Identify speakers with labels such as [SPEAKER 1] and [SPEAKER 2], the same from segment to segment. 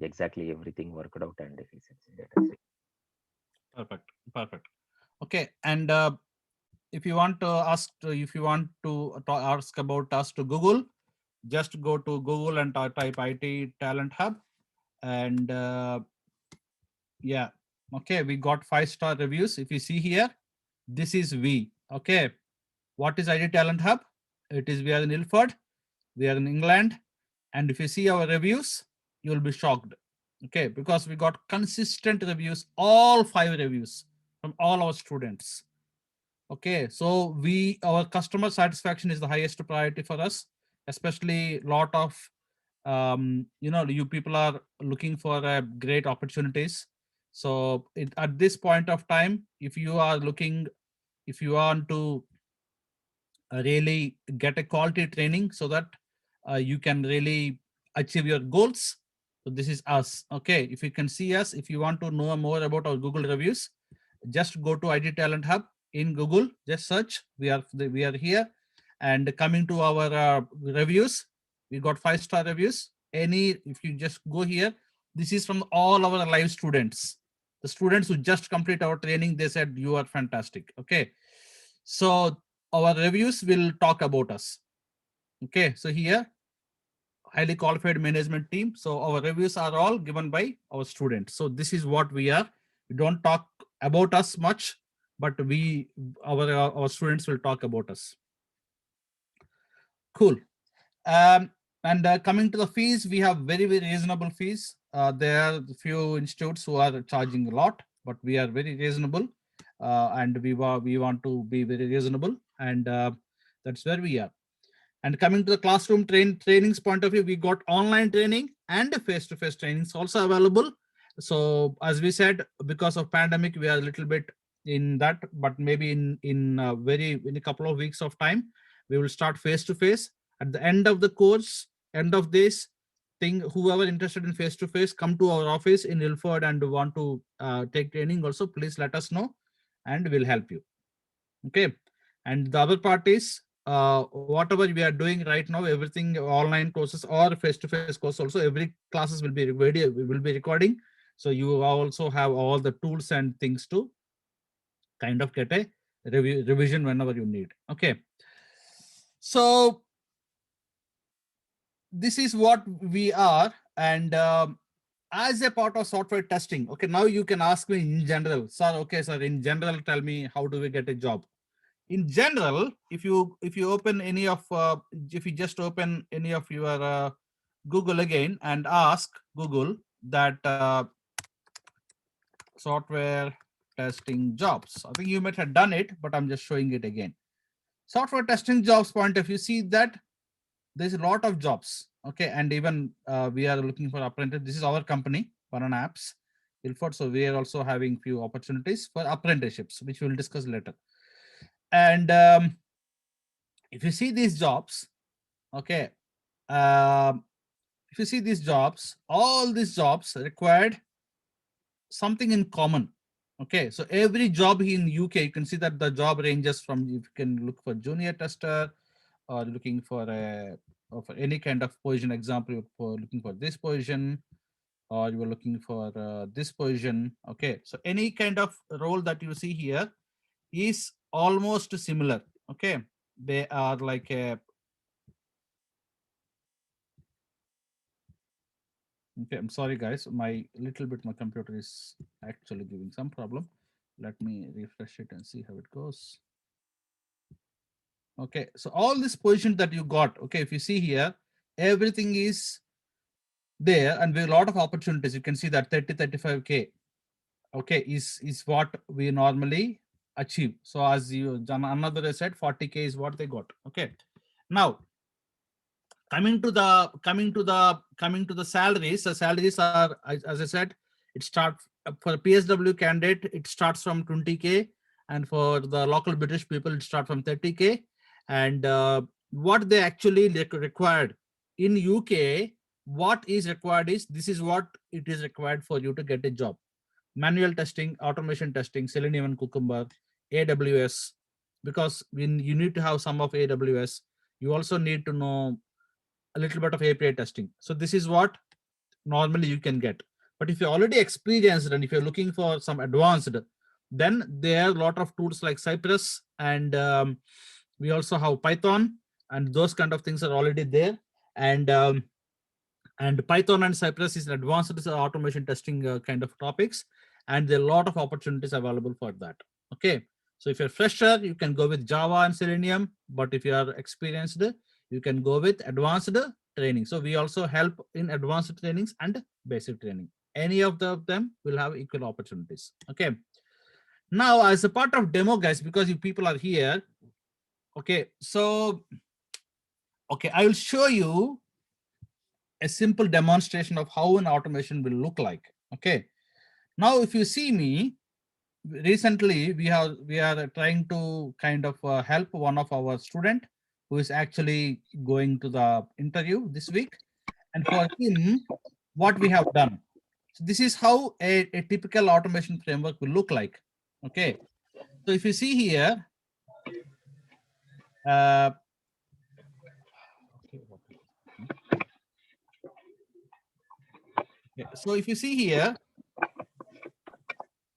[SPEAKER 1] exactly everything worked out and efficiency data.
[SPEAKER 2] Perfect. Perfect. Okay. And if you want to ask, if you want to ask about us to Google, just go to Google and type IT Talent Hub. And yeah, okay, we got 5-star reviews. If you see here, this is we. Okay, what is IT Talent Hub? It is we are in Ilford, we are in England, and if you see our reviews, you will be shocked. Okay, because we got consistent reviews, all 5 reviews from all our students. Okay, so our customer satisfaction is the highest priority for us, especially lot of you people are looking for great opportunities. So at this point of time, if you are looking, if you want to really get a quality training so that you can really achieve your goals, so this is us. Okay, if you can see us, if you want to know more about our Google reviews, just go to IT Talent Hub in Google, just search, we are here. And coming to our reviews, we got 5-star reviews. If you just go here, this is from all our live students, the students who just complete our training. They said you are fantastic. Okay, so our reviews will talk about us. Okay, so here, highly qualified management team. So our reviews are all given by our students. So this is what we are. We don't talk about us much, but our students will talk about us. Cool. And coming to the fees, we have very, very reasonable fees. There are a few institutes who are charging a lot, but we are very reasonable, and we want to be very reasonable, and that's where we are. And coming to the classroom trainings point of view, we got online training and face-to-face trainings also available. So as we said, because of pandemic, we are a little bit in that, but maybe in a couple of weeks of time, we will start face-to-face. At the end of the course, end of this thing, whoever interested in face-to-face, come to our office in Ilford and want to take training also, please let us know and we'll help you. Okay, and the other part is whatever we are doing right now, everything online courses or face-to-face course also, every classes will be video, we will be recording, so you also have all the tools and things to kind of get a revision whenever you need. Okay, so this is what we are. And as a part of software testing, okay, now you can ask me in general, sir, okay sir, in general, tell me, how do we get a job? In general, if you open any of if you just open any of your Google again and ask Google that software testing jobs, I think you might have done it, but I'm just showing it again. Software testing jobs point of view, see that there's a lot of jobs. Okay, and even we are looking for apprentice. This is our company, Banana Apps Ilford, so we are also having few opportunities for apprenticeships, which we'll discuss later. And if you see these jobs, okay, um, if you see these jobs, all these jobs required something in common. Okay, so every job in UK, you can see that the job ranges from, you can look for junior tester, or looking for a, or for any kind of position. Example, you're looking for this position, or you are looking for this position. Okay, so any kind of role that you see here is almost similar. Okay, they are like a, okay, I'm sorry guys, my computer is actually giving some problem. Let me refresh it and see how it goes. Okay, so all this position that you got, okay, if you see here, everything is there, and with a lot of opportunities. You can see that 30-35K, okay, is what we normally achieve. So as you, another said, 40K is what they got. Okay, now coming to the salaries. The salaries are, as I said, it starts for a PSW candidate, it starts from 20K, and for the local British people, it starts from 30K. And what they actually required in UK, what is required is, this is what it is required for you to get a job: manual testing, automation testing, Selenium and Cucumber, AWS, because when you need to have some of AWS, you also need to know a little bit of API testing. So this is what normally you can get. But if you're already experienced and if you're looking for some advanced, then there are a lot of tools like Cypress, and we also have Python, and those kind of things are already there. And Python and Cypress is advanced automation testing kind of topics, and there are a lot of opportunities available for that. Okay, so if you're fresher, you can go with Java and Selenium, but if you are experienced, you can go with advanced training. So we also help in advanced trainings and basic training. Any of them will have equal opportunities. Okay, now as a part of demo, guys, because you people are here, okay, so okay, I will show you a simple demonstration of how an automation will look like. Okay, now if you see me, recently we are trying to kind of help one of our student who is actually going to the interview this week, and for him what we have done. So this is how a typical automation framework will look like. Okay, so if you see here, so if you see here,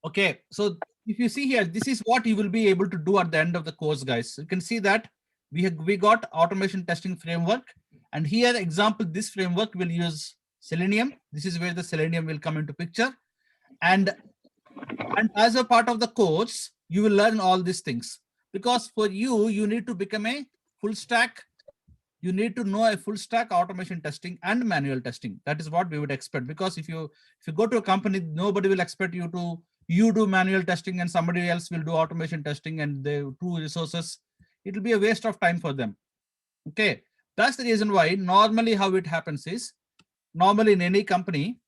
[SPEAKER 2] okay, so if you see here, this is what you will be able to do at the end of the course, guys. You can see that we got automation testing framework, and here example, this framework will use Selenium. This is where the Selenium will come into picture, and as a part of the course, you will learn all these things, because for you need to become a full stack. You need to know a full stack automation testing and manual testing. That is what we would expect, because if you go to a company, nobody will expect you do manual testing and somebody else will do automation testing, and they two resources. It will be a waste of time for them. Okay, that's the reason why normally how it happens is, normally in any company,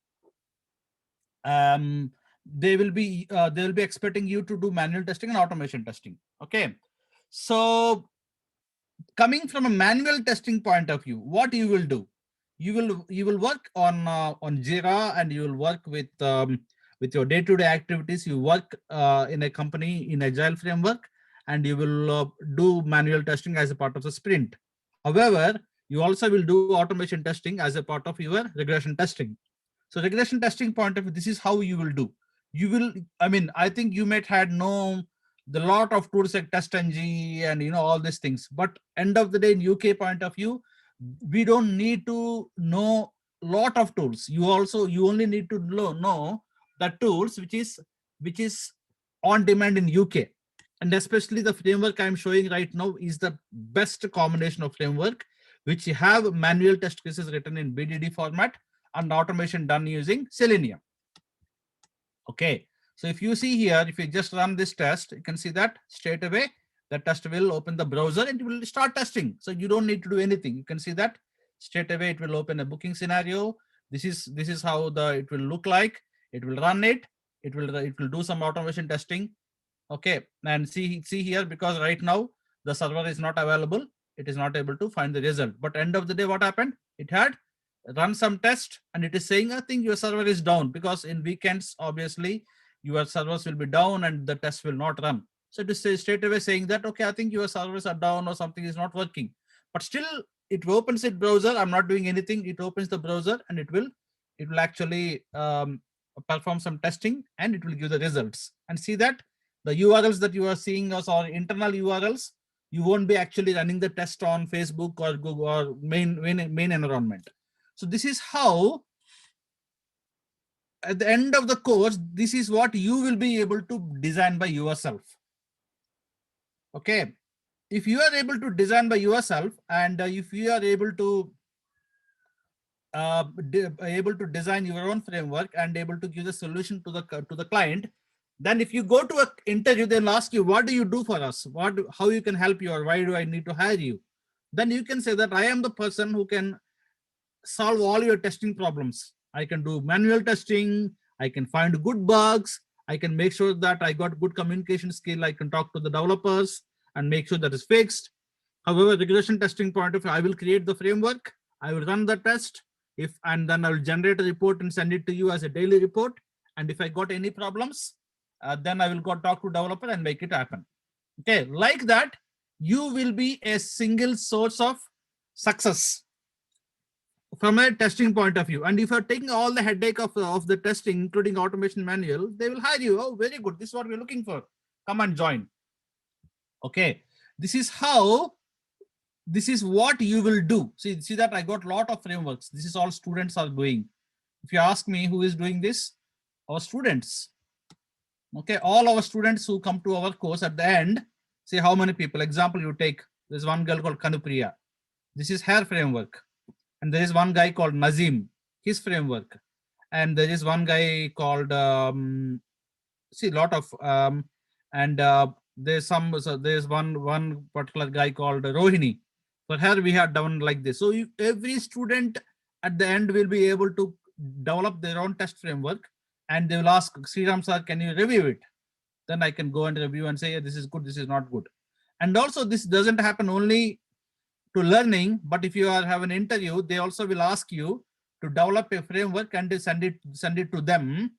[SPEAKER 2] they will be expecting you to do manual testing and automation testing. Okay, so coming from a manual testing point of view, what you will do, you will work on Jira, and you will work with your day-to-day activities. You work in a company in agile framework, and you will do manual testing as a part of the sprint. However, you also will do automation testing as a part of your regression testing. So regression testing point of view, this is how you will do. You will, I mean, I think you might had know the lot of tools like TestNG and all these things, but end of the day, in UK point of view, we don't need to know lot of tools. You only need to know the tools which is on demand in UK. And especially the framework I'm showing right now is the best combination of framework, which have manual test cases written in BDD format and automation done using Selenium. Okay, so if you see here, if you just run this test, you can see that straight away the test will open the browser and it will start testing. So you don't need to do anything. You can see that straight away it will open a booking scenario. This is how it will look like. It will run it. It will do some automation testing. Okay, and see here, because right now the server is not available. It is not able to find the result. But end of the day, what happened? It had run some test, and it is saying, I think your server is down, because in weekends, obviously, your servers will be down and the test will not run. So it is straight away saying that, okay, I think your servers are down or something is not working. But still, it opens its browser. I'm not doing anything. It opens the browser and it will actually perform some testing, and it will give the results. And see that the URLs that you are seeing are internal URLs. You won't be actually running the test on Facebook or Google or main environment. So this is how, at the end of the course, this is what you will be able to design by yourself. Okay, if you are able to design by yourself, and if you are able to design your own framework and able to give the solution to the client, then if you go to an interview, they'll ask you, what do you do for us? How you can help you, or why do I need to hire you? Then you can say that I am the person who can solve all your testing problems. I can do manual testing. I can find good bugs. I can make sure that I got good communication skill. I can talk to the developers and make sure that is fixed. However, regression testing point of view, I will create the framework. I will run the test, and then I will generate a report and send it to you as a daily report. And if I got any problems, then I will go talk to developer and make it happen. Okay, like that, you will be a single source of success from a testing point of view. And if you're taking all the headache of the testing, including automation manual, they will hire you. Oh, very good. This is what we're looking for. Come and join. Okay. This is what you will do. See that I got a lot of frameworks. This is all students are doing. If you ask me who is doing this, our students. Okay. All our students who come to our course at the end, see how many people. Example, you take, there's one girl called Kanupriya. This is her framework. And there is one guy called Nazim, his framework. And there is one guy called, there's one particular guy called Rohini. For her, we have done like this. So every student at the end will be able to develop their own test framework, and they will ask, Sriram sir, can you review it? Then I can go and review and say, yeah, this is good, this is not good. And also this doesn't happen only to learning, but if you have an interview, they also will ask you to develop a framework and they send it to them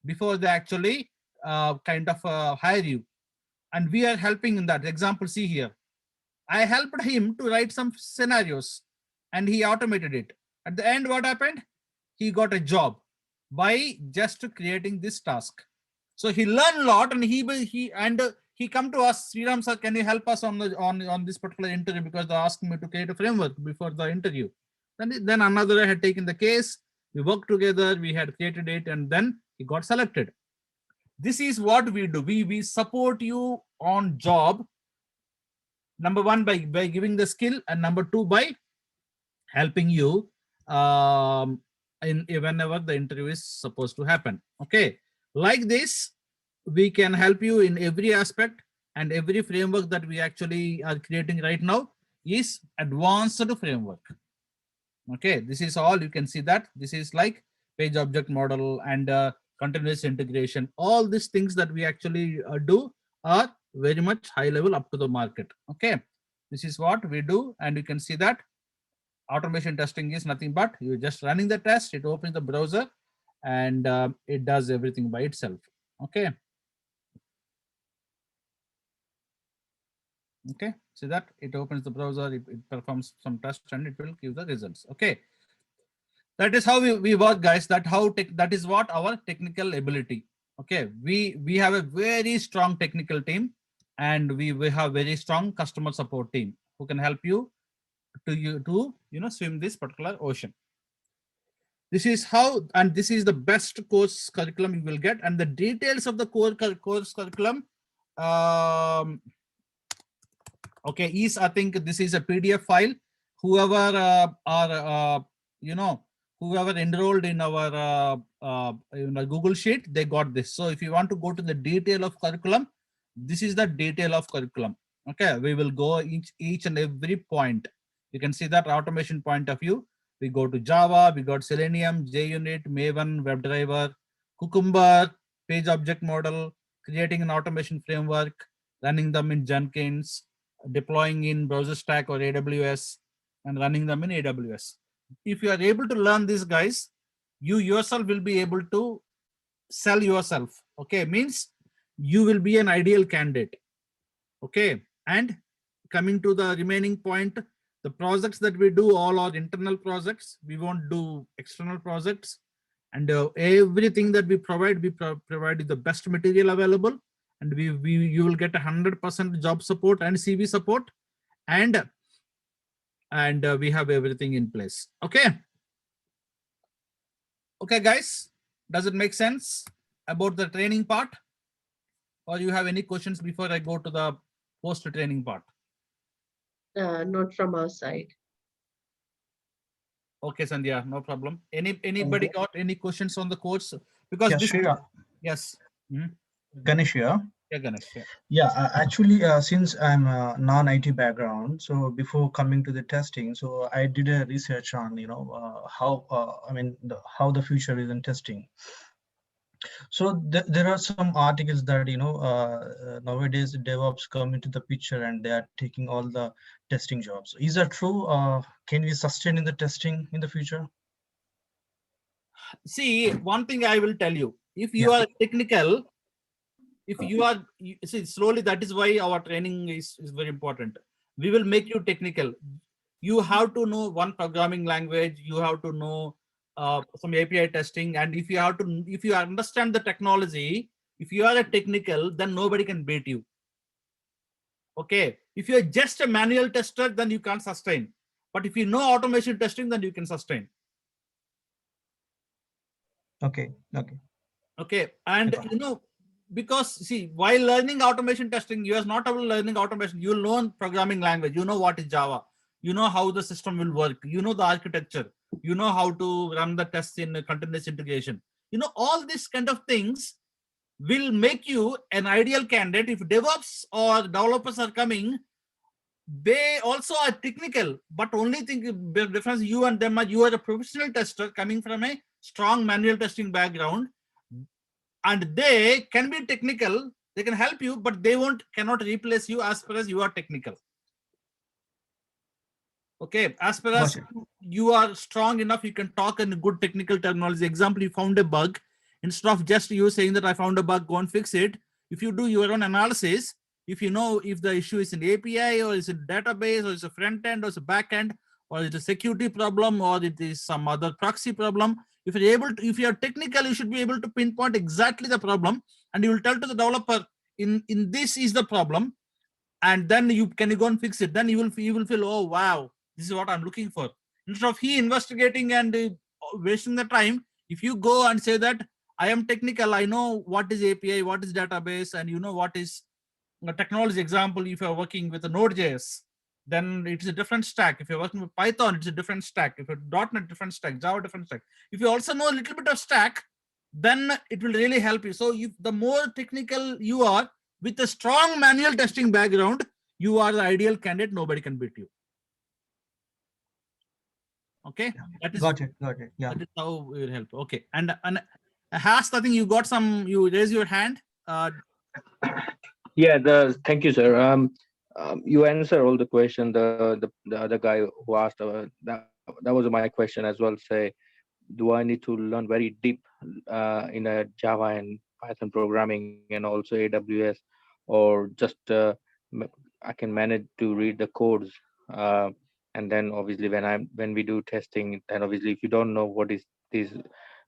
[SPEAKER 2] before they actually hire you. And we are helping in that. Example, see here. I helped him to write some scenarios and he automated it. At the end, what happened? He got a job by just creating this task. So he learned a lot, and he come to us, Sriram sir, can you help us on this particular interview, because they asked me to create a framework before the interview. Then another had taken the case, we worked together, we had created it, and then he got selected. This is what we do. We support you on job. Number one, by giving the skill, and number two, by helping you whenever the interview is supposed to happen. Okay, like this, we can help you in every aspect, and every framework that we actually are creating right now is advanced framework. Okay, this is all, you can see that this is like page object model and continuous integration. All these things that we actually do are very much high level, up to the market. Okay, this is what we do, and you can see that automation testing is nothing but you're just running the test, it opens the browser, and it does everything by itself. Okay. Okay, see that it opens the browser, it performs some test, and it will give the results. Okay, that is how we work, guys. That is what our technical ability. Okay, we have a very strong technical team, and we have very strong customer support team who can help you to swim this particular ocean. This is how, and this is the best course curriculum you will get, and the details of the course curriculum. Okay, I think this is a PDF file. Whoever whoever enrolled in our Google Sheet, they got this. So if you want to go to the detail of curriculum, this is the detail of curriculum. Okay, we will go each and every point. You can see that automation point of view. We go to Java, we got Selenium, JUnit, Maven, WebDriver, Cucumber, page object model, creating an automation framework, running them in Jenkins, deploying in BrowserStack or AWS, and running them in AWS. If you are able to learn these, guys, you yourself will be able to sell yourself. Okay, means you will be an ideal candidate. Okay, and coming to the remaining point, the projects that we do all are internal projects. We won't do external projects, and everything that we provide the best material available, and you will get 100% job support and CV support, and we have everything in place. Okay, guys, does it make sense about the training part, or you have any questions before I go to the post training part?
[SPEAKER 3] Not from our side.
[SPEAKER 2] Okay, Sandhya, no problem. Anybody got any questions on the course? Because yes.
[SPEAKER 4] Ganesh here.
[SPEAKER 2] Yeah, Ganesh. Yeah.
[SPEAKER 4] Yeah, actually, since I'm a non-IT background, so before coming to the testing, so I did a research on how the future is in testing. So there are some articles that nowadays DevOps come into the picture and they are taking all the testing jobs. Is that true? Can we sustain in the testing in the future?
[SPEAKER 2] See, one thing I will tell you: if you are technical, see, slowly, that is why our training is very important. We will make you technical. you have to know one programming language, you have to know some API testing, and if you understand the technology, if you are a technical, then nobody can beat you. Okay, if you're just a manual tester, then you can't sustain. But if you know automation testing, then you can sustain.
[SPEAKER 4] Okay. Okay.
[SPEAKER 2] Okay, and
[SPEAKER 4] Okay.
[SPEAKER 2] because see, while learning automation testing, you are not only learning automation, you will learn programming language. You know what is Java. You know how the system will work. You know the architecture. You know how to run the tests in continuous integration. All these kind of things will make you an ideal candidate. If DevOps or developers are coming, they also are technical, but only thing the difference you and them are, you are a professional tester coming from a strong manual testing background, and they can be technical, they can help you, but they cannot replace you as far as you are technical. Okay, as far as
[SPEAKER 4] Gotcha.
[SPEAKER 2] you are strong enough, you can talk in good technical terminology. Example, you found a bug, instead of just you saying that I found a bug, go and fix it. If you do your own analysis, if you know if the issue is an API or is a database or it's a front end or it's a back end or it's a security problem or it is some other proxy problem, if you're technical, you should be able to pinpoint exactly the problem, and you will tell to the developer, in this is the problem, and then you go and fix it. Then you will feel, oh wow, this is what I'm looking for. Instead of he investigating and wasting the time, if you go and say that I am technical, I know what is API, what is database, and you know what is a technology. Example, if you're working with a Node.js, then it's a different stack. If you're working with Python, it's a different stack. If you're .NET, different stack. Java, different stack. If you also know a little bit of stack, then it will really help you. So if the more technical you are, with a strong manual testing background, you are the ideal candidate. Nobody can beat you. Okay, that is
[SPEAKER 4] Got it. Yeah.
[SPEAKER 2] that is how we will help. Okay, and Has, I think you got some. You raise your hand.
[SPEAKER 1] Yeah, thank you, sir. You answer all the question. The other guy who asked that was my question as well. Say, do I need to learn very deep in a Java and Python programming and also AWS, or just I can manage to read the codes? And then obviously when we do testing, then obviously if you don't know what is these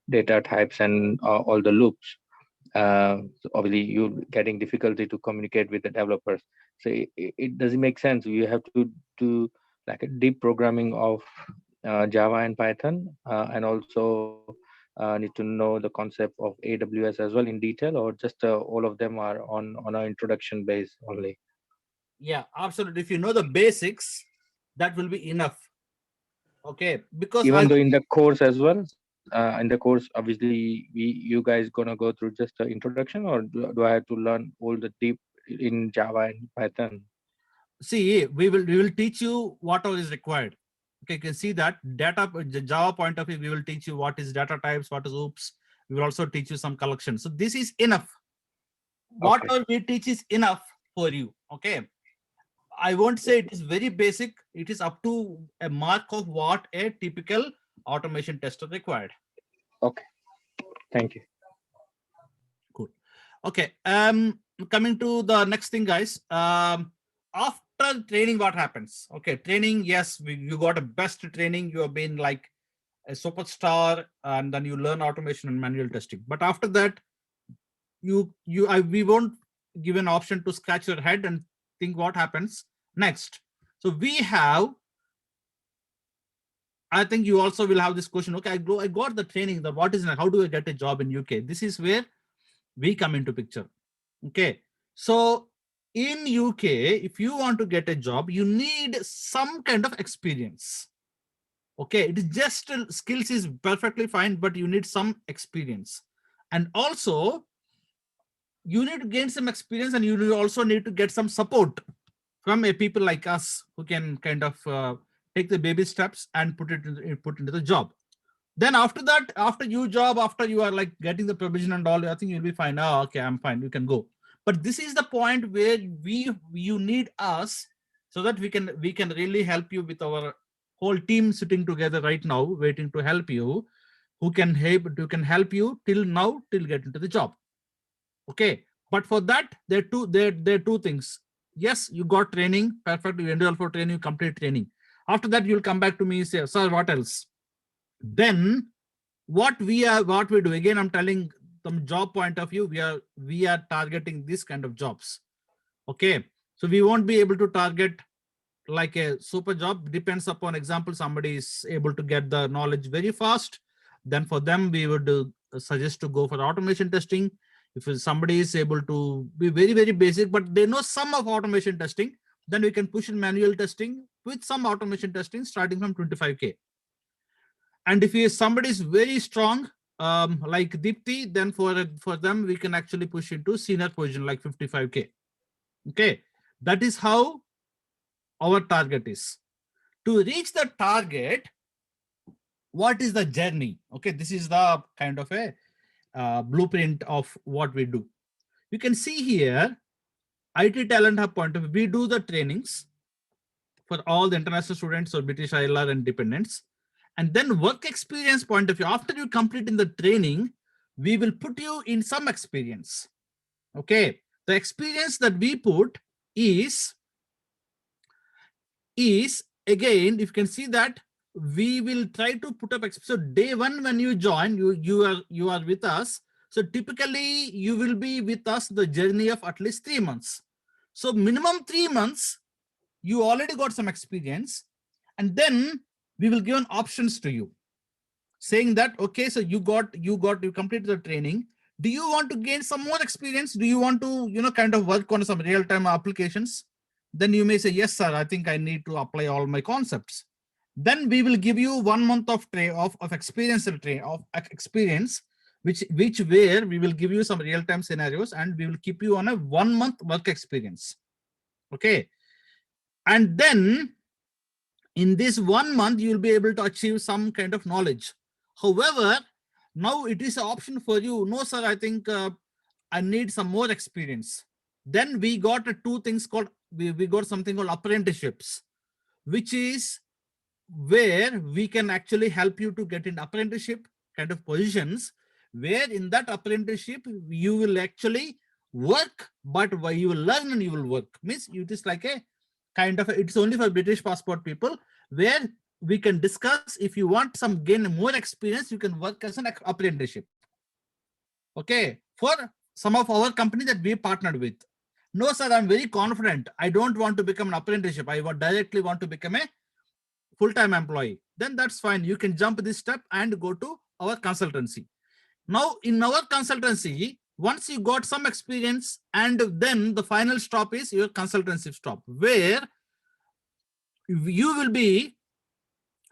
[SPEAKER 1] data types and all the loops, so obviously you're getting difficulty to communicate with the developers. So it doesn't make sense. You have to do like a deep programming of Java and Python, and also need to know the concept of AWS as well in detail, or just all of them are on an introduction base only.
[SPEAKER 2] Yeah, absolutely. If you know the basics, that will be enough. Okay, because
[SPEAKER 1] Even though in the course as well, in the course, obviously you guys gonna go through just the introduction, or do I have to learn all the deep in Java and Python?
[SPEAKER 2] see, we will teach you whatever is required. Okay, you can see that the Java point of view, we will teach you what is data types, what is OOPS. We will also teach you some collection. So this is enough. Whatever we teach is enough for you. Okay, I won't say it is very basic. It is up to a mark of what a typical automation tester required.
[SPEAKER 1] Okay, thank you.
[SPEAKER 2] Cool. Okay, coming to the next thing, guys. After training, what happens? Okay, training, yes, you got a best training. You have been like a superstar, and then you learn automation and manual testing. But after that, we won't give an option to scratch your head and think what happens next. So we have, I think you also will have this question. Okay, I got the training. What is, how do I get a job in UK? This is where we come into picture. Okay, so in UK, if you want to get a job, you need some kind of experience. Okay, it is just skills is perfectly fine, but you need some experience, and also you need to gain some experience, and you also need to get some support from a people like us who can kind of take the baby steps and put into the job. Then after that, after you are like getting the provision and all, I think you'll be fine. Oh, okay, I'm fine. You can go. But this is the point where you need us, so that we can really help you with our whole team sitting together right now, waiting to help you, who can help you till get into the job. Okay, but for that there are two things. Yes, you got training, perfect. You enroll for training, you complete training. After that, you'll come back to me and say, sir, what else? Then what we do, again, I'm telling from job point of view, we are targeting this kind of jobs. Okay. So we won't be able to target like a super job. Depends upon example, somebody is able to get the knowledge very fast. Then for them, we would suggest to go for automation testing. If somebody is able to be very, very basic, but they know some of automation testing, then we can push in manual testing with some automation testing starting from 25K. And if somebody is very strong, like Deepti, then for them, we can actually push into senior position like 55K. Okay, that is how our target is. To reach the target, what is the journey? Okay, this is the kind of a blueprint of what we do. You can see here, IT Talent Hub point of view, we do the trainings for all the international students or British ILR and dependents. And then work experience point of view, after you complete in the training, we will put you in some experience. Okay, the experience that we put is again, you can see that we will try to put up. So day one, when you join, you are with us. So typically you will be with us the journey of at least 3 months. So minimum 3 months, you already got some experience, and then we will give options to you saying that, okay, so you completed the training. Do you want to gain some more experience? Do you want to, kind of work on some real-time applications? Then you may say, yes, sir, I think I need to apply all my concepts. Then we will give you 1 month of experience, where we will give you some real-time scenarios, and we will keep you on a 1 month work experience. Okay. And then in this 1 month, you will be able to achieve some kind of knowledge. However, now it is an option for you. No, sir, I think I need some more experience. Then we got two things called, we got something called apprenticeships, which is where we can actually help you to get in apprenticeship kind of positions, where in that apprenticeship, you will actually work, but you will learn and you will work. Means it is like a kind of, it's only for British passport people, where we can discuss if you want some gain more experience, you can work as an apprenticeship. Okay, for some of our company that we partnered with. No, sir, I'm very confident. I don't want to become an apprenticeship. I directly want to become a full-time employee. Then that's fine. You can jump this step and go to our consultancy. Now, in our consultancy, once you got some experience, and then the final stop is your consultancy stop, where you will be,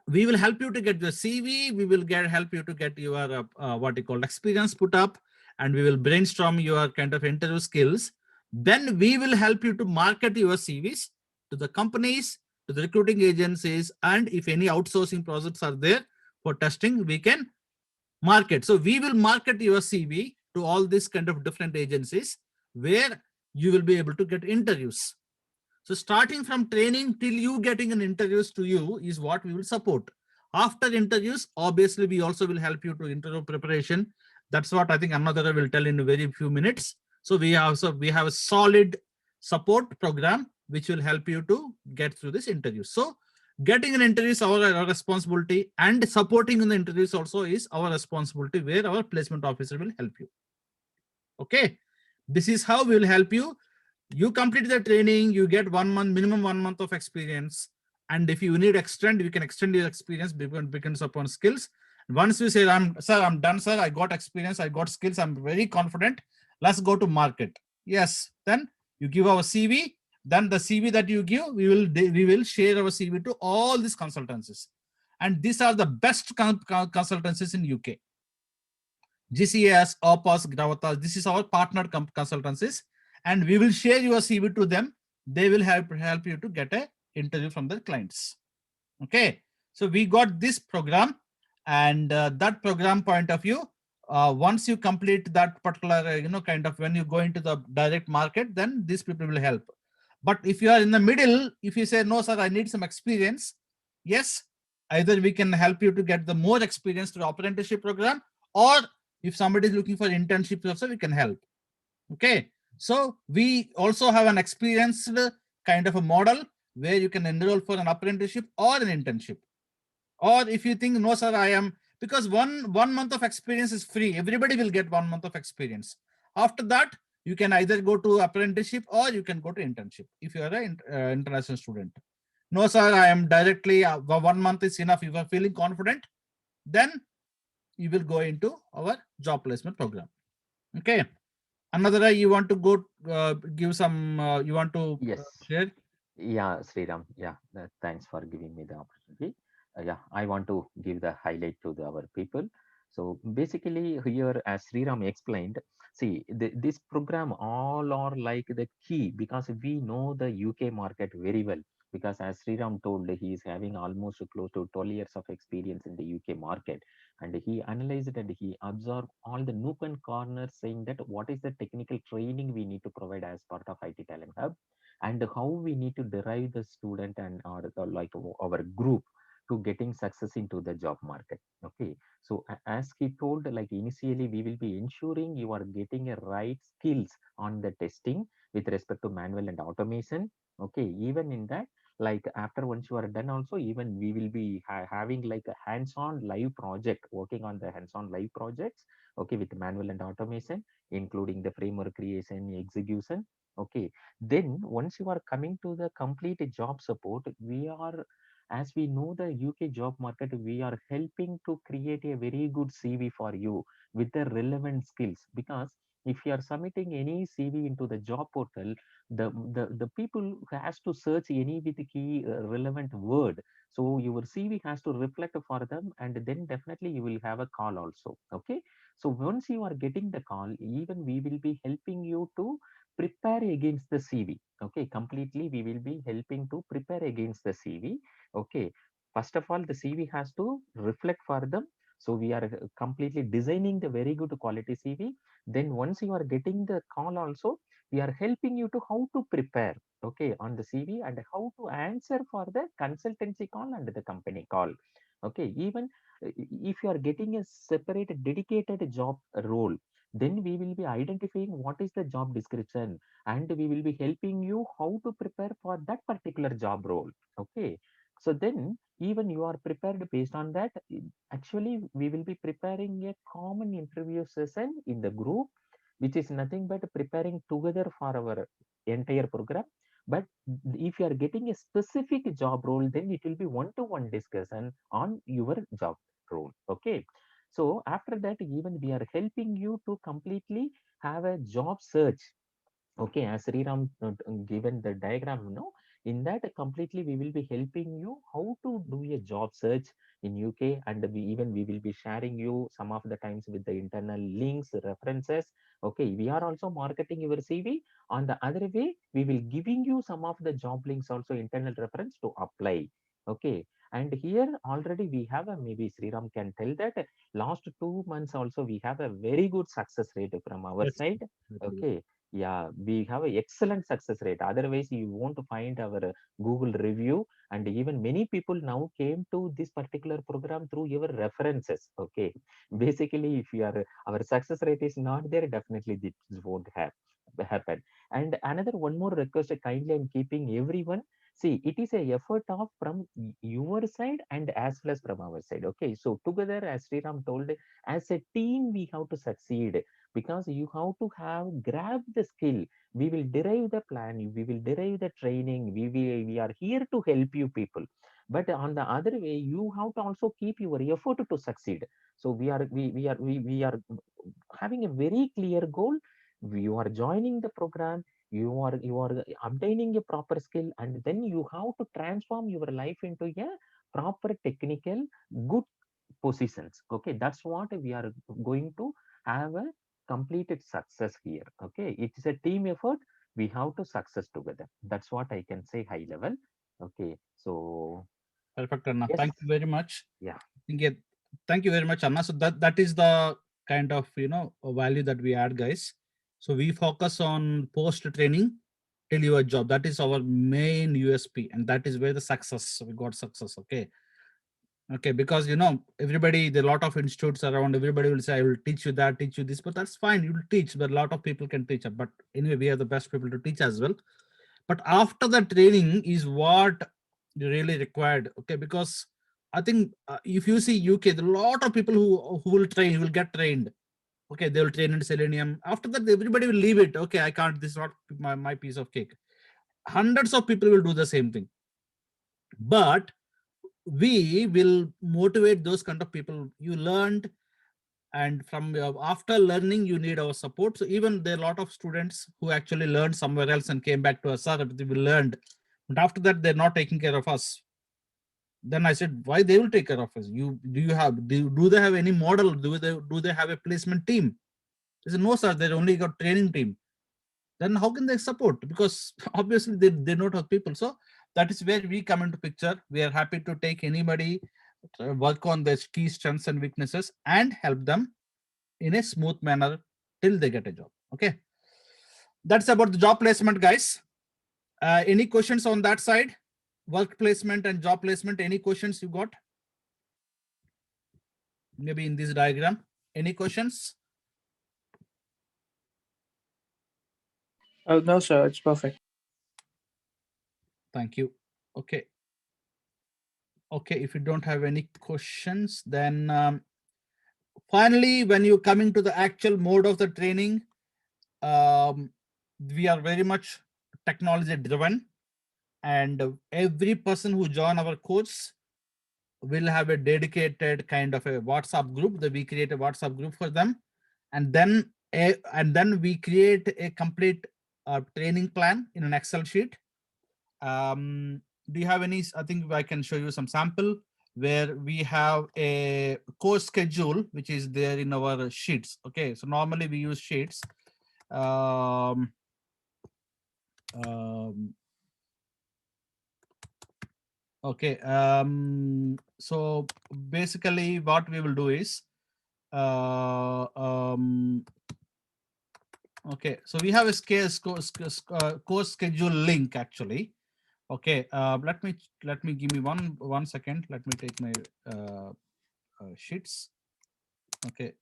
[SPEAKER 2] we will help you to get your CV, we will help you to get your what you call experience put up, and we will brainstorm your kind of interview skills. Then we will help you to market your CVs to the companies, to the recruiting agencies, and if any outsourcing projects are there for testing, we can market. So we will market your CV to all these kind of different agencies, where you will be able to get interviews. So starting from training till you getting an interviews to you is what we will support. After interviews, obviously, we also will help you to interview preparation. That's what I think Annadhara will tell in a very few minutes. So we have a solid support program which will help you to get through this interview. So getting an interview is our responsibility, and supporting in the interviews also is our responsibility, where our placement officer will help you. Okay, this is how we will help you. You complete the training, you get 1 month, minimum 1 month of experience. And if you need extend, we can extend your experience, depends upon skills. Once you say, sir, I'm done, sir, I got experience, I got skills, I'm very confident, let's go to market. Yes, then you give our CV. Then the CV that you give, we will share our CV to all these consultancies. And these are the best consultancies in UK. GCS, Opus, Gravatas, this is our partner consultancies. And we will share your CV to them. They will help you to get an interview from their clients. Okay, so we got this program, and that program point of view, once you complete that particular, kind of when you go into the direct market, then these people will help. But if you are in the middle, if you say, no, sir, I need some experience. Yes, either we can help you to get the more experience through apprenticeship program, or if somebody is looking for internship also, we can help. Okay. So we also have an experienced kind of a model, where you can enroll for an apprenticeship or an internship. Or if you think, no, sir, I am, because one month of experience is free. Everybody will get 1 month of experience. After that, you can either go to apprenticeship or you can go to internship if you are an international student. No, sir, I am directly, 1 month is enough. If you are feeling confident, then you will go into our job placement program. Okay. Another, you want to go give some, you want to
[SPEAKER 5] Yes.
[SPEAKER 2] share?
[SPEAKER 5] Yeah, Sriram. Yeah, thanks for giving me the opportunity. Yeah, I want to give the highlight to our people. So basically, here, as Sriram explained, see, this program all are like the key because we know the UK market very well. Because as Sriram told, he is having almost close to 12 years of experience in the UK market, and he analyzed and he observed all the nook and corners, saying that what is the technical training we need to provide as part of IT Talent Hub, and how we need to derive the student and or like our group to getting success into the job market. Okay, so as he told, like initially we will be ensuring you are getting a right skills on the testing with respect to manual and automation. Okay, even in that, like after once you are done also, even we will be having like a hands-on live project, working on the hands-on live projects, okay, with manual and automation, including the framework creation, execution. Okay, then once you are coming to the complete job support, we are, as we know the UK job market, we are helping to create a very good CV for you with the relevant skills. Because if you are submitting any CV into the job portal, the people has to search any with the key relevant word. So your CV has to reflect for them, and then definitely you will have a call also. Okay, so once you are getting the call, even we will be helping you to prepare against the CV. Okay, completely we will be helping to prepare against the CV. Okay, first of all, the CV has to reflect for them. So we are completely designing the very good quality CV. Then once you are getting the call also, we are helping you to how to prepare, okay, on the CV, and how to answer for the consultancy call and the company call. Okay, even if you are getting a separate dedicated job role, then we will be identifying what is the job description, and we will be helping you how to prepare for that particular job role. Okay, so then even you are prepared based on that. Actually we will be preparing a common interview session in the group, which is nothing but preparing together for our entire program. But if you are getting a specific job role, then it will be one-to-one discussion on your job role. Okay, so after that, even we are helping you to completely have a job search. Okay, as Sriram given the diagram, in that completely we will be helping you how to do a job search in UK, and we will be sharing you some of the times with the internal links, references. Okay, we are also marketing your CV. On the other way, we will giving you some of the job links also, internal reference to apply. Okay, and here already we have a, maybe Sriram can tell that last 2 months also we have a very good success rate from our
[SPEAKER 2] Yes.
[SPEAKER 5] side. Okay, yeah, we have an excellent success rate. Otherwise you won't find our Google review, and even many people now came to this particular program through your references. Okay, basically if you are, our success rate is not there, definitely this won't have happen. And another one more request, kindly I'm keeping everyone, see, it is a effort of from your side and as well as from our side. Okay, so together, as Sriram told, as a team we have to succeed, because you have to have grab the skill. We will derive the plan, we will derive the training, we are here to help you people. But on the other way, you have to also keep your effort to succeed. So we are having a very clear goal. You are joining the program, you are obtaining a proper skill, and then you have to transform your life into a proper technical good positions. Okay, that's what we are going to have a completed success here. Okay, it is a team effort, we have to success together. That's what I can say high level. Okay, so
[SPEAKER 2] Perfect, Anna.
[SPEAKER 5] yes,
[SPEAKER 2] Thank you very much.
[SPEAKER 5] yeah,
[SPEAKER 2] Yeah, thank you very much, Anna. So that is the kind of value that we add, guys. So we focus on post training till your job. That is our main USP, and that is where the success we got success. Okay, because everybody, there are a lot of institutes around. Everybody will say, "I will teach you that, teach you this," but that's fine. You will teach, but a lot of people can teach. But anyway, we are the best people to teach as well. But after the training is what really required. Okay, because I think if you see UK, there are a lot of people who will train, who will get trained. Okay, they will train in Selenium. After that, everybody will leave it. Okay, I can't, this is not my piece of cake. Hundreds of people will do the same thing. But we will motivate those kind of people. You learned, and from after learning, you need our support. So even there are a lot of students who actually learned somewhere else and came back to us, sir, we learned. But after that, they're not taking care of us. Then I said, why they will take care of us? Do they have any model? Do they have a placement team? They said, no, sir, they only got training team. Then how can they support? Because obviously they don't have people. So that is where we come into picture. We are happy to take anybody, work on their key strengths and weaknesses, and help them in a smooth manner till they get a job. Okay, that's about the job placement, guys. Any questions on that side? Work placement and job placement, any questions you got? Maybe in this diagram, any questions?
[SPEAKER 6] Oh, no, sir, it's perfect.
[SPEAKER 2] Thank you. Okay. Okay, if you don't have any questions, then finally, when you come into the actual mode of the training, we are very much technology driven, and every person who join our course will have a dedicated kind of a WhatsApp group that we create a WhatsApp group for them. And then we create a complete training plan in an Excel sheet. Do you have any? I think I can show you some sample where we have a course schedule, which is there in our sheets. Okay, so normally we use sheets. Okay, so basically what we will do is, okay, so we have a course schedule link actually. Okay, let me give me one second. Let me take my sheets. Okay,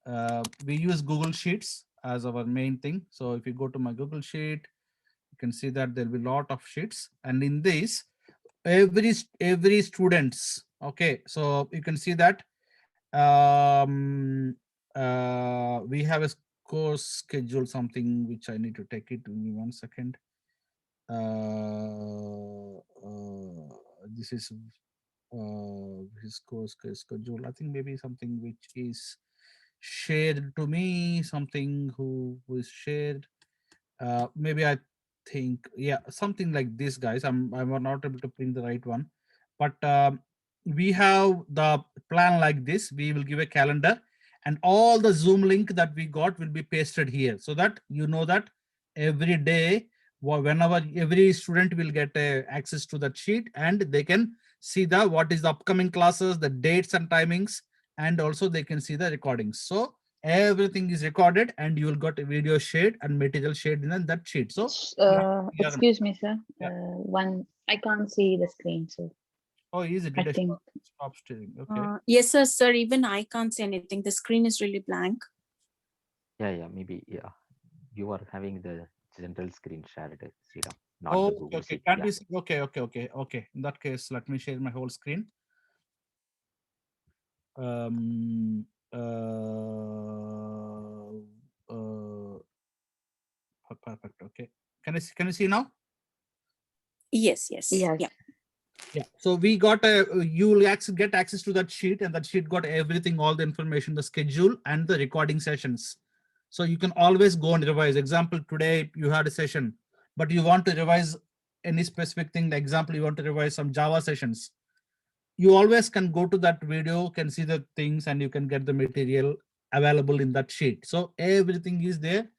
[SPEAKER 2] we use Google Sheets as our main thing. So if you go to my Google Sheet, you can see that there'll be a lot of sheets, and in this, every students. Okay, so you can see that we have a course schedule, something which I need to take it. Give me 1 second. This is his course schedule. I think maybe something which is shared to me, something who is shared. Maybe I think, yeah, something like this, guys. I'm not able to print the right one, but we have the plan like this. We will give a calendar, and all the Zoom link that we got will be pasted here, so that you know that every day, whenever every student will get access to that sheet, and they can see what is the upcoming classes, the dates and timings, and also they can see the recordings. So everything is recorded, and you will got a video shared and material shared in that sheet. So
[SPEAKER 7] excuse me, sir.
[SPEAKER 2] Yeah.
[SPEAKER 7] I can't see the screen, so
[SPEAKER 2] oh, is it?
[SPEAKER 7] I
[SPEAKER 2] Did I
[SPEAKER 7] think
[SPEAKER 2] stop sharing? Okay.
[SPEAKER 8] Yes, sir. Even I can't see anything. The screen is really blank.
[SPEAKER 5] Yeah, maybe, yeah. You are having the general screen shared, Sriram, not
[SPEAKER 2] Oh,
[SPEAKER 5] the Google
[SPEAKER 2] okay.
[SPEAKER 5] Sheet.
[SPEAKER 2] Can't
[SPEAKER 5] Yeah.
[SPEAKER 2] we see? Okay. In that case, let me share my whole screen. Perfect. Okay. Can you see now?
[SPEAKER 8] Yes.
[SPEAKER 7] yes.
[SPEAKER 2] Yeah. So we got you will get access to that sheet, and that sheet got everything, all the information, the schedule and the recording sessions. So you can always go and revise. Example, today you had a session, but you want to revise any specific thing. The example, you want to revise some Java sessions. You always can go to that video, can see the things, and you can get the material available in that sheet. So everything is there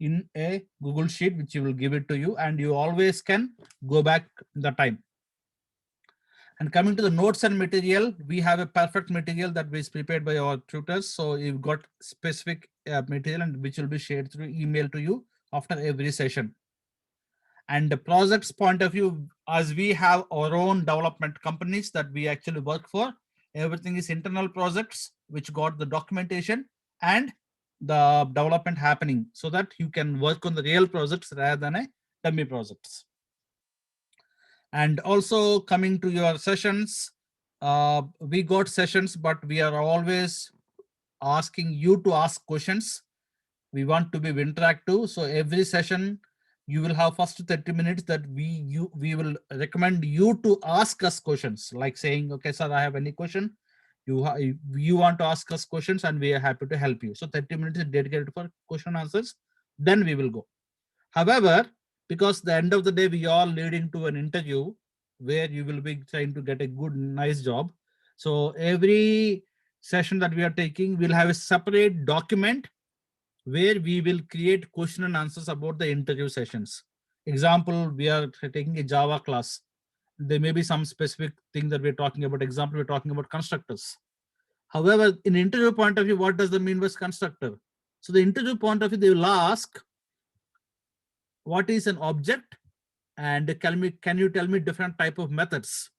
[SPEAKER 2] in a Google Sheet, which will give it to you, and you always can go back the time. And coming to the notes and material, we have a perfect material that was prepared by our tutors. So you've got specific material, and which will be shared through email to you after every session. And the project's point of view, as we have our own development companies that we actually work for, everything is internal projects which got the documentation and the development happening, so that you can work on the real projects rather than a dummy projects. And also coming to your sessions, we got sessions, but we are always asking you to ask questions. We want to be interactive. So every session, you will have first 30 minutes that we will recommend you to ask us questions, like saying, okay, sir, I have any question. You want to ask us questions and we are happy to help you. So 30 minutes is dedicated for question answers. Then we will go. However, because the end of the day, we are leading to an interview where you will be trying to get a good, nice job. So every session that we are taking will have a separate document where we will create question and answers about the interview sessions. Example, we are taking a Java class. There may be some specific thing that we're talking about. Example, we're talking about constructors. However, in interview point of view, what does the mean by constructor? So the interview point of view, they will ask, what is an object? And can you tell me different type of methods?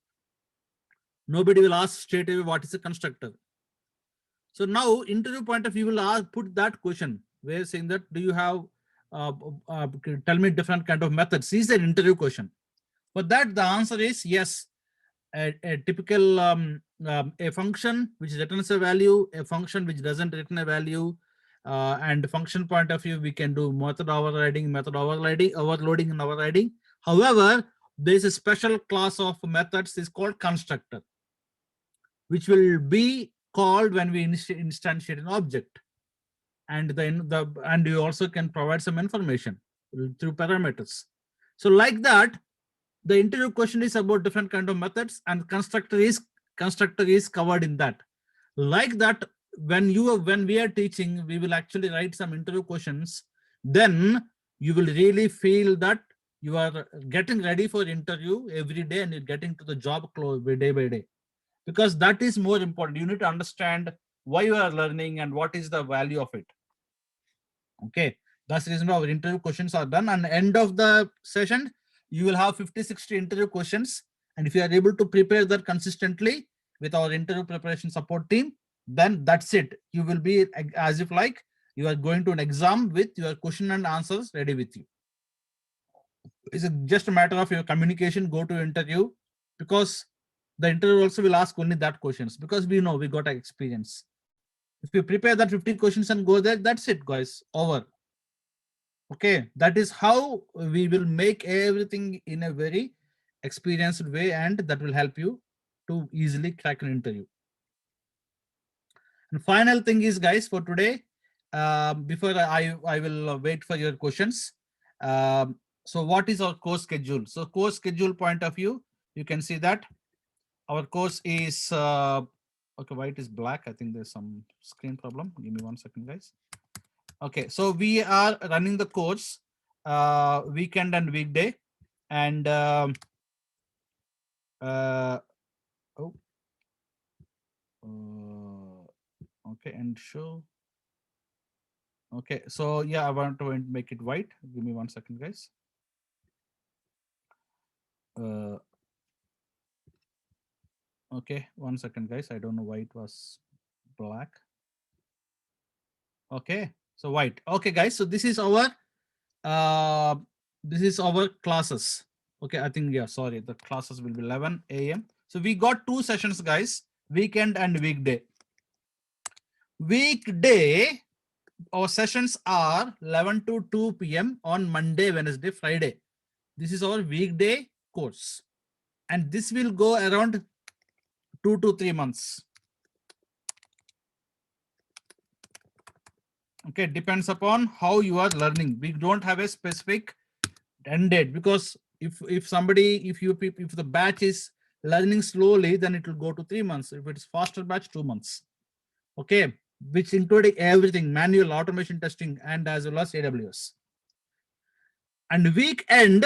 [SPEAKER 2] Nobody will ask straight away what is a constructor. So now interview point of view will put that question where saying that, do you have, tell me different kind of methods. Is an interview question. For that, the answer is yes. A typical a function which returns a value, a function which doesn't return a value, and function point of view, we can do method overloading, overloading and overriding. However, there is a special class of methods is called constructor, which will be called when we instantiate an object. And then and you also can provide some information through parameters. So like that, the interview question is about different kind of methods, and constructor is covered in that. Like that, when we are teaching, we will actually write some interview questions. Then you will really feel that you are getting ready for interview every day and you're getting to the job close day by day. Because that is more important. You need to understand why you are learning and what is the value of it. Okay, that's the reason our interview questions are done. And end of the session, you will have 50-60 interview questions. And if you are able to prepare that consistently with our interview preparation support team, then that's it. You will be as if like you are going to an exam with your question and answers ready with you. It's just a matter of your communication, go to interview, because the interview also will ask only that questions, because we know we got experience. If you prepare that 50 questions and go there, that's it, guys, over. Okay, that is how we will make everything in a very experienced way, and that will help you to easily crack an interview. And final thing is, guys, for today, before I will wait for your questions. So what is our course schedule? So course schedule point of view, you can see that our course is, okay, why it is black? I think there's some screen problem. Give me 1 second, guys. Okay, so we are running the course weekend and weekday, and okay, and show. Okay, so yeah, I want to make it white. Give me 1 second, guys. Okay, 1 second, guys. I don't know why it was black. Okay, so white. Okay, guys. So this is our classes. Okay, I think, yeah, sorry, the classes will be 11 a.m. So we got 2 sessions, guys, weekend and weekday. Weekday, our sessions are 11 to 2 p.m. on Monday, Wednesday, Friday. This is our weekday course. And this will go around 2 to 3 months. Okay, depends upon how you are learning. We don't have a specific end date, because if the batch is learning slowly, then it will go to 3 months. If it's faster batch, 2 months. Okay, which including everything, manual, automation testing, and as well as AWS. And weekend,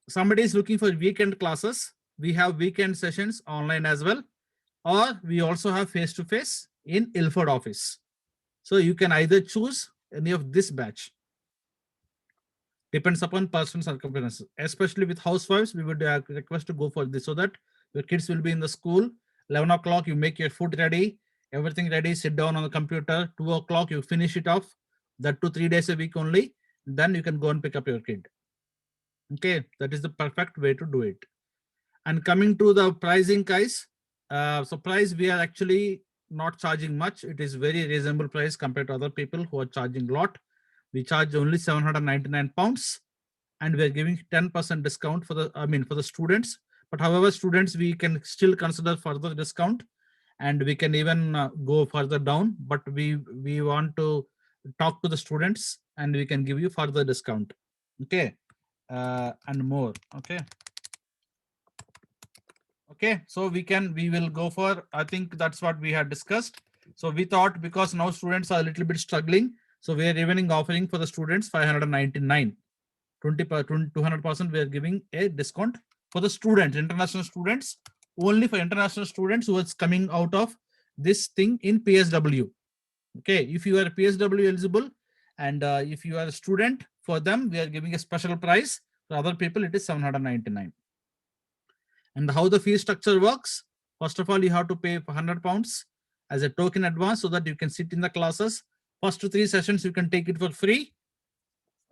[SPEAKER 2] somebody is looking for weekend classes. We have weekend sessions online as well, or we also have face-to-face in Ilford office. So you can either choose any of this batch. Depends upon personal circumstances. Especially with housewives, we would request to go for this, so that your kids will be in the school. 11 o'clock, you make your food ready, everything ready, sit down on the computer. 2 o'clock, you finish it off. That 2 3 days a week only. Then you can go and pick up your kid. Okay, that is the perfect way to do it. And coming to the pricing, guys, so price we are actually not charging much. It is very reasonable price compared to other people who are charging a lot. We charge only 799 pounds, and we are giving 10% discount for the students. But however, students, we can still consider further discount, and we can even go further down. But we want to talk to the students, and we can give you further discount. Okay, and more. Okay. Okay, so we will go for, I think that's what we had discussed. So we thought, because now students are a little bit struggling, so we are evening offering for the students 599, 200%. We are giving a discount for the students, international students, only for international students who is coming out of this thing in PSW. Okay, if you are PSW eligible, and if you are a student, for them we are giving a special price. For other people it is 799. And how the fee structure works: first of all, you have to pay 100 pounds as a token advance so that you can sit in the classes. First 3 sessions you can take it for free.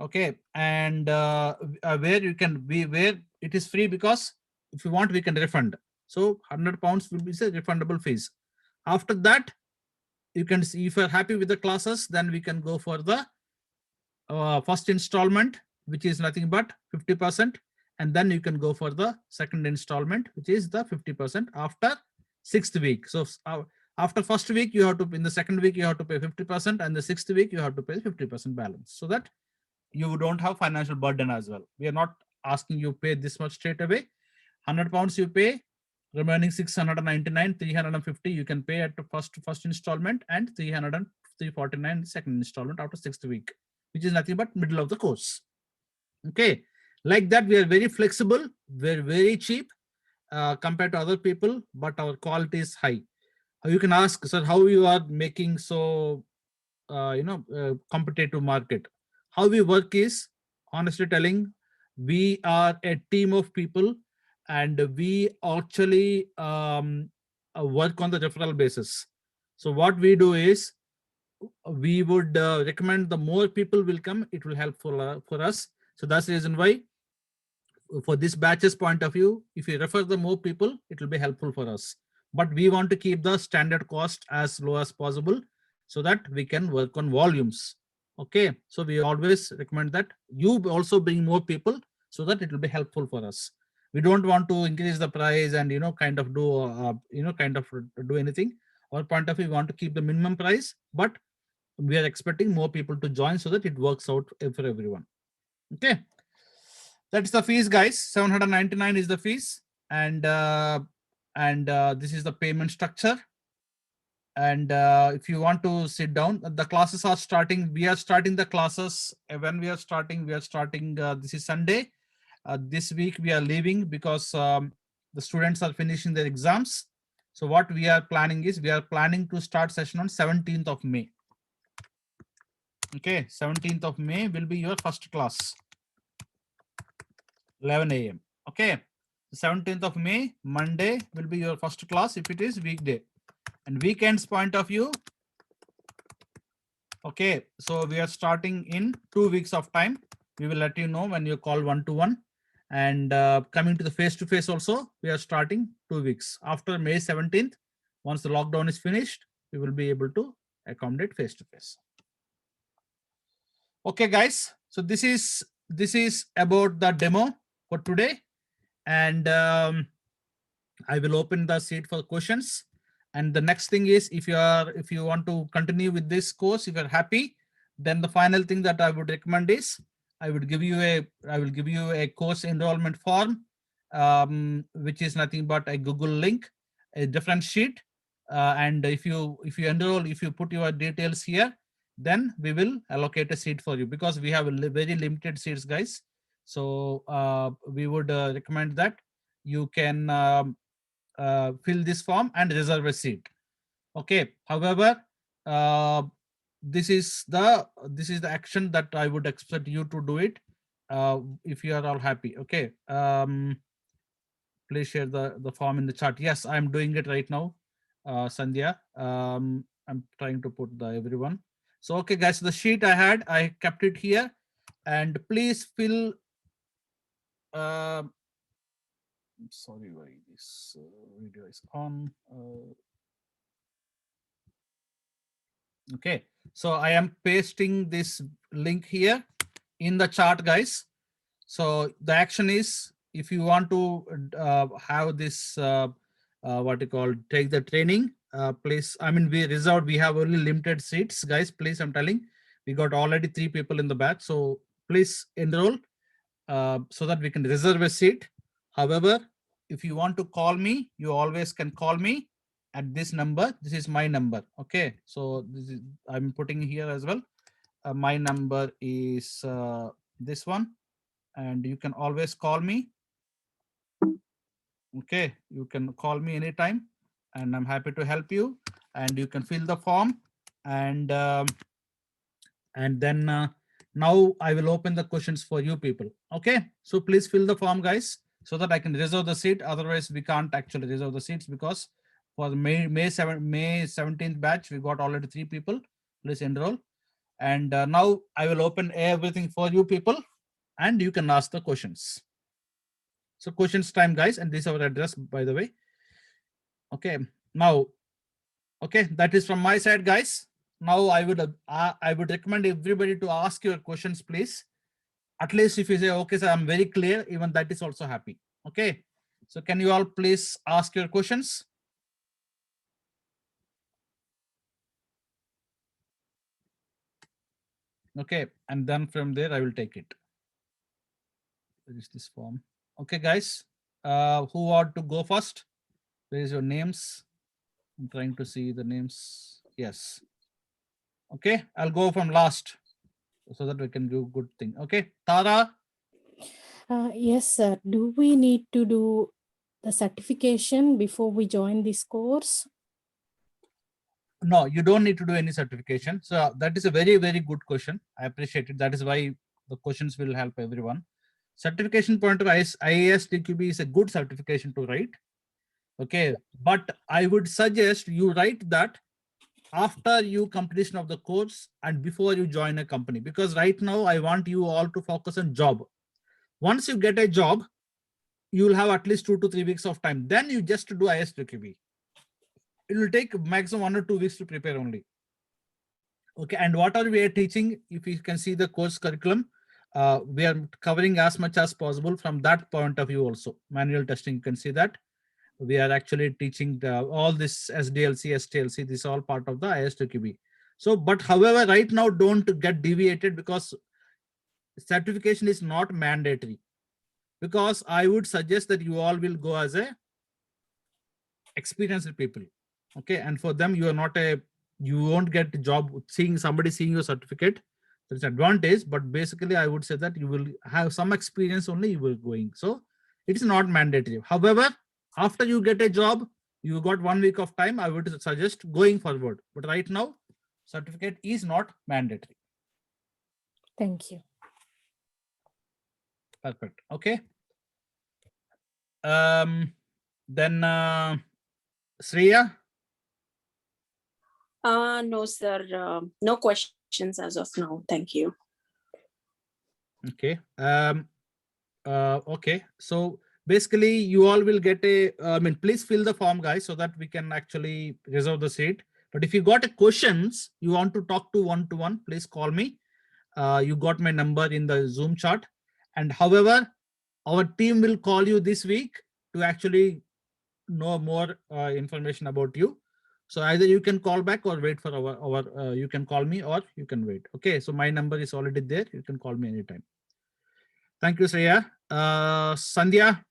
[SPEAKER 2] Okay, and where it is free, because if you want we can refund. So 100 pounds will be a refundable fees. After that, you can see, if you're happy with the classes, then we can go for the first installment, which is nothing but 50%. And then you can go for the second installment, which is the 50% after 6th week. So after first week, you have to, in the second week, you have to pay 50%, and the 6th week, you have to pay 50% balance, so that you don't have financial burden as well. We are not asking you pay this much straight away. 100 pounds you pay, remaining 699, 350 you can pay at the first installment, and 349 second installment after 6th week, which is nothing but middle of the course. Okay, like that we are very flexible, we're very cheap compared to other people, but our quality is high. You can ask, sir, how you are making so competitive market. How we work is, honestly telling, we are a team of people, and we actually work on the referral basis. So what we do is, we would recommend the more people will come, it will help for us. So that's the reason why, for this batches point of view, if you refer the more people, it will be helpful for us. But we want to keep the standard cost as low as possible, so that we can work on volumes. Okay, so we always recommend that you also bring more people, so that it will be helpful for us. We don't want to increase the price and kind of do anything. Our point of view, we want to keep the minimum price, but we are expecting more people to join, so that it works out for everyone. Okay, that's the fees, guys. 799 is the fees, and this is the payment structure. And if you want to sit down, the classes are starting. We are starting the classes. When we are starting, this is Sunday. This week we are leaving because the students are finishing their exams. So what we are planning is, we are planning to start session on 17th of May. Okay, 17th of May will be your first class, 11 a.m. Okay, 17th of May, Monday will be your first class if it is weekday. And weekends point of view, okay, so we are starting in 2 weeks of time. We will let you know when you call 1-to-1. And coming to the face-to-face also, we are starting 2 weeks after May 17th. Once the lockdown is finished, we will be able to accommodate face-to-face. Okay, guys, so this is about the demo for today. And I will open the seat for questions. And the next thing is, if you want to continue with this course, if you're happy, then the final thing that I would recommend is, I will give you a course enrollment form, which is nothing but a Google link, a different sheet. And if you enroll, if you put your details here, then we will allocate a seat for you, because we have very limited seats, guys. So we would recommend that you can fill this form and reserve a seat. Okay, however, this is the action that I would expect you to do it if you are all happy. Okay, please share the form in the chat. Yes, I'm doing it right now, Sandhya. I'm trying to put the everyone. So okay, guys, the sheet I kept it here, and please fill I'm sorry why this video is on. Okay, so I am pasting this link here in the chat, guys. So the action is, if you want to have this what you call take the training, please, I mean, we have only limited seats, guys. Please, I'm telling, we got already 3 people in the batch, so please enroll so that we can reserve a seat. However, if you want to call me, you always can call me at this number. This is my number. Okay, so this is, I'm putting here as well. My number is this one, and you can always call me. Okay, you can call me anytime, and I'm happy to help you. And you can fill the form, and then now I will open the questions for you people. Okay, so please fill the form, guys, so that I can reserve the seat. Otherwise, we can't actually reserve the seats, because for the May 17th batch, we got already 3 people. Please enroll. And now I will open everything for you people, and you can ask the questions. So questions time, guys, and this is our address, by the way. Okay, now, okay, that is from my side, guys. Now I would recommend everybody to ask your questions, please. At least if you say, okay, sir, I'm very clear, even that is also happy. Okay, so can you all please ask your questions? Okay, and then from there I will take it. Where is this form? Okay, guys, who want to go first? Where is your names? I'm trying to see the names. Yes. Okay, I'll go from last so that we can do good thing. Okay, Tara.
[SPEAKER 6] Yes, sir. Do we need to do the certification before we join this course?
[SPEAKER 2] No, you don't need to do any certification. So that is a very, very good question. I appreciate it. That is why the questions will help everyone. Certification point of IAS DQB is a good certification to write. Okay, but I would suggest you write that after you completion of the course and before you join a company, because right now I want you all to focus on job. Once you get a job, you will have at least 2 to 3 weeks of time. Then you just do ISTQB. It will take maximum 1 or 2 weeks to prepare only. Okay, and what are we teaching? If you can see the course curriculum, we are covering as much as possible from that point of view also. Manual testing, you can see that. We are actually teaching all this SDLC, STLC, this is all part of the ISTQB. So, but however, right now, don't get deviated, because certification is not mandatory. Because I would suggest that you all will go as a experienced people. Okay, and for them, you are not you won't get a job seeing somebody seeing your certificate. There's advantage, but basically I would say that you will have some experience only you will going. So it's not mandatory. However, after you get a job, you got 1 week of time, I would suggest going forward. But right now, certificate is not mandatory.
[SPEAKER 6] Thank you.
[SPEAKER 2] Perfect. Okay. Then Sriya.
[SPEAKER 8] No, sir. No questions as of now. Thank you.
[SPEAKER 2] Okay. Okay. So basically, you all will get a. I mean, please fill the form, guys, so that we can actually reserve the seat. But if you got a questions, you want to talk to one, please call me. You got my number in the Zoom chat. And however, our team will call you this week to actually know more information about you. So either you can call back or wait for our you can call me or you can wait. Okay, so my number is already there. You can call me anytime. Thank you, Sriya. Sandhya.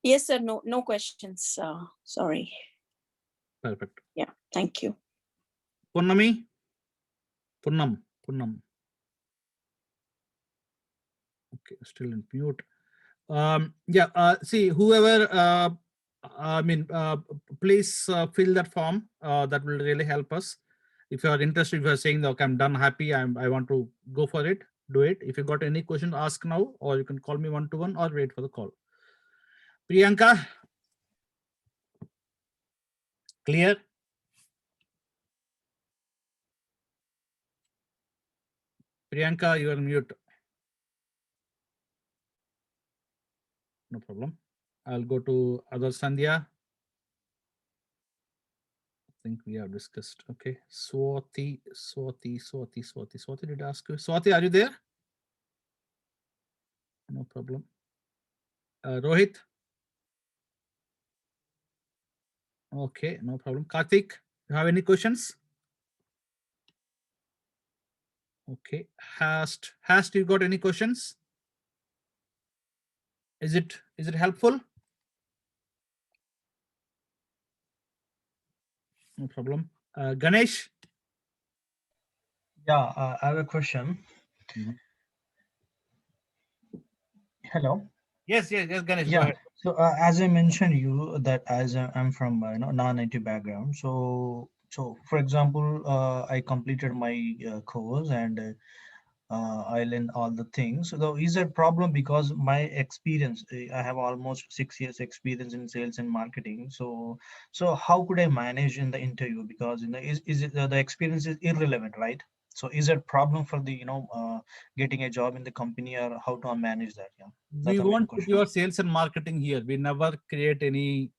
[SPEAKER 8] Yes, sir. No questions. Sorry.
[SPEAKER 2] Perfect.
[SPEAKER 8] Yeah. Thank you.
[SPEAKER 2] Purnami. Purnam. Okay, still in mute. Yeah. See, whoever. I mean, please fill that form. That will really help us. If you are interested, if you are saying, okay, I'm done, happy, I want to go for it, do it. If you got any question, ask now, or you can call me one-to-one or wait for the call. Priyanka. Clear? Priyanka, you are mute. No problem. I'll go to other Sandhya. I think we have discussed. Okay. Swati, did I ask you? Swati, are you there? No problem. Rohit? Okay, no problem. Karthik, you have any questions? Okay. Hast you got any questions? Is it helpful? No problem. Ganesh?
[SPEAKER 4] Yeah, I have a question.
[SPEAKER 2] Mhm.
[SPEAKER 4] Hello.
[SPEAKER 2] Yes, Ganesh, go
[SPEAKER 4] Yeah.
[SPEAKER 2] ahead.
[SPEAKER 4] So as I mentioned you that as I'm from non-IT background, so for example, I completed my course and I learned all the things. So is there a problem because my experience, I have almost 6 years experience in sales and marketing. So how could I manage in the interview? Because is it the experience is irrelevant, right? So is there a problem for the getting a job in the company, or how to manage that? Yeah,
[SPEAKER 2] We
[SPEAKER 4] that's a main
[SPEAKER 2] won't put
[SPEAKER 4] question.
[SPEAKER 2] your sales and marketing here. We never create any,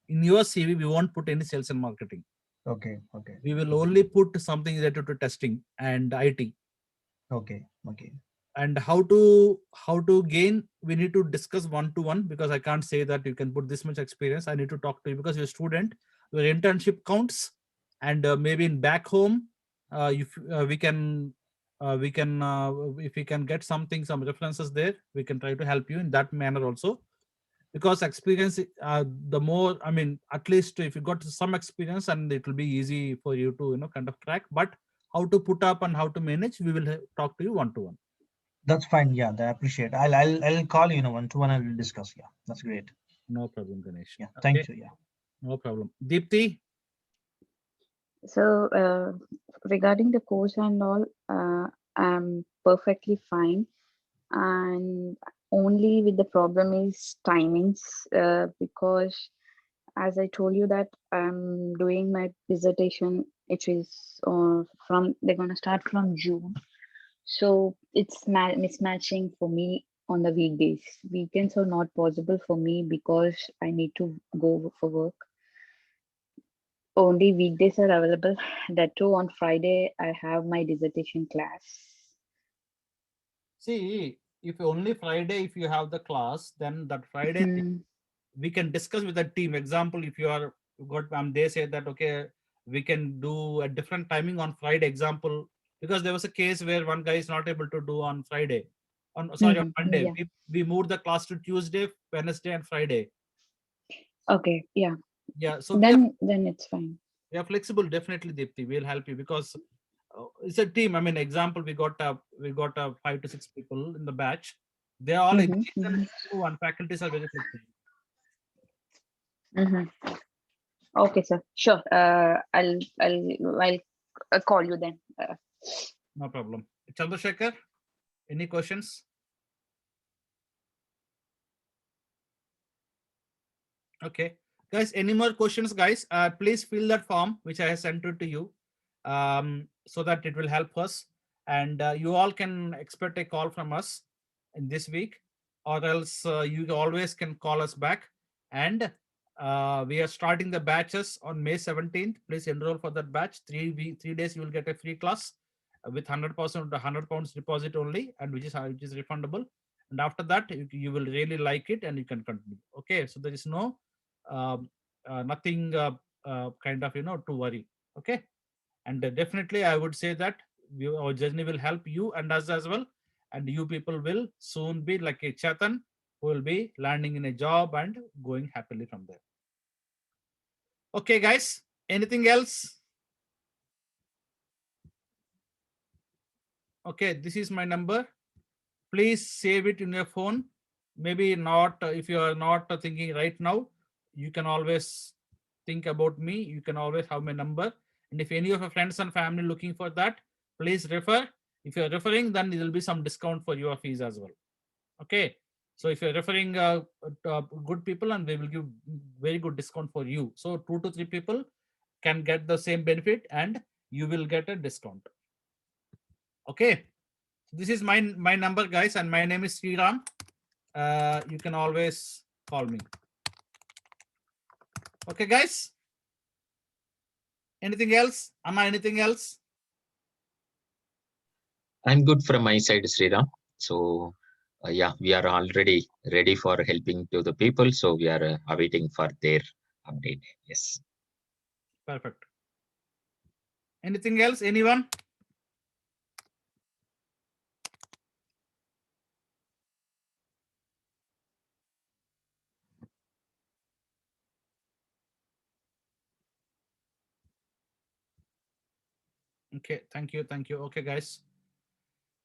[SPEAKER 2] in your CV, we won't put any sales and marketing.
[SPEAKER 4] Okay, okay,
[SPEAKER 2] We will only put something related to testing and IT.
[SPEAKER 4] okay, okay.
[SPEAKER 2] And how to gain, we need to discuss one-to-one, because I can't say that you can put this much experience. I need to talk to you because you're a student, your internship counts, and maybe in back home, if we can if we can get some references there, we can try to help you in that manner also. Because experience, the more, I mean, at least if you got some experience, and it will be easy for you to kind of crack. But how to put up and how to manage, we will talk to you one-to-one.
[SPEAKER 4] That's fine. Yeah, I appreciate. I'll call you, one-to-one, and we'll discuss. Yeah, that's great.
[SPEAKER 2] No problem, Ganesh.
[SPEAKER 4] Yeah,
[SPEAKER 2] Okay,
[SPEAKER 4] thank you. Yeah.
[SPEAKER 2] no problem. Deepti?
[SPEAKER 7] So, regarding the course and all, I'm perfectly fine. And only with the problem is timings, because as I told you that I'm doing my dissertation, which is they're gonna start from June. So it's mismatching for me on the weekdays. Weekends are not possible for me because I need to go for work. Only weekdays are available. That too, on Friday, I have my dissertation class.
[SPEAKER 2] See, if only Friday, if you have the class, then that Friday
[SPEAKER 7] Hmm.
[SPEAKER 2] we can discuss with the team. Example, if you got, they say that, okay, we can do a different timing on Friday. Example, because there was a case where one guy is not able to do on Friday. On Monday.
[SPEAKER 7] Yeah.
[SPEAKER 2] We moved the class to Tuesday, Wednesday, and Friday.
[SPEAKER 7] Okay. Yeah.
[SPEAKER 2] Yeah. So
[SPEAKER 7] Then it's fine.
[SPEAKER 2] we are flexible. Definitely, Deepti, we'll help you, because it's a team. I mean, example, we got 5 to 6 people in the batch. They are all engineers and faculties are very flexible.
[SPEAKER 7] Okay, sir. Sure. I'll call you then.
[SPEAKER 2] No problem. Chandrasekhar, any questions? Okay, guys, any more questions, guys? Please fill that form which I have sent it to you, so that it will help us. And you all can expect a call from us in this week, or else you always can call us back. And we are starting the batches on May 17th. Please enroll for that batch. 3 days you will get a free class with 100% £100 deposit only, and which is refundable. And after that, you will really like it and you can continue. Okay, so there is no nothing kind of to worry. Okay, and definitely I would say that our journey will help you and us as well, and you people will soon be like a Chetan, who will be landing in a job and going happily from there. Okay, guys, anything else? Okay, this is my number. Please save it in your phone. Maybe not, if you are not thinking right now, you can always think about me. You can always have my number. And if any of your friends and family looking for that, please refer. If you're referring, then there will be some discount for your fees as well. Okay. So if you're referring good people, and they will give very good discount for you. So 2 to 3 people can get the same benefit and you will get a discount. Okay. This is my number, guys, and my name is Sriram. You can always call me. Okay, guys. Anything else? Amma, anything else?
[SPEAKER 9] I'm good from my side, Sriram. So, yeah, we are already ready for helping to the people. So we are awaiting for their update. Yes.
[SPEAKER 2] Perfect. Anything else? Anyone? Okay, thank you. Thank you. Okay, guys.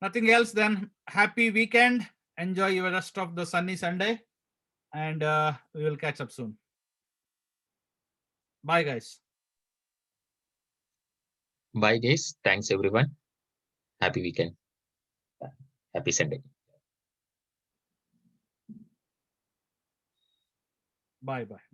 [SPEAKER 2] Nothing else then. Happy weekend. Enjoy your rest of the sunny Sunday. And we will catch up soon. Bye, guys.
[SPEAKER 9] Bye, guys. Thanks, everyone. Happy weekend. Happy Sunday.
[SPEAKER 2] Bye, bye.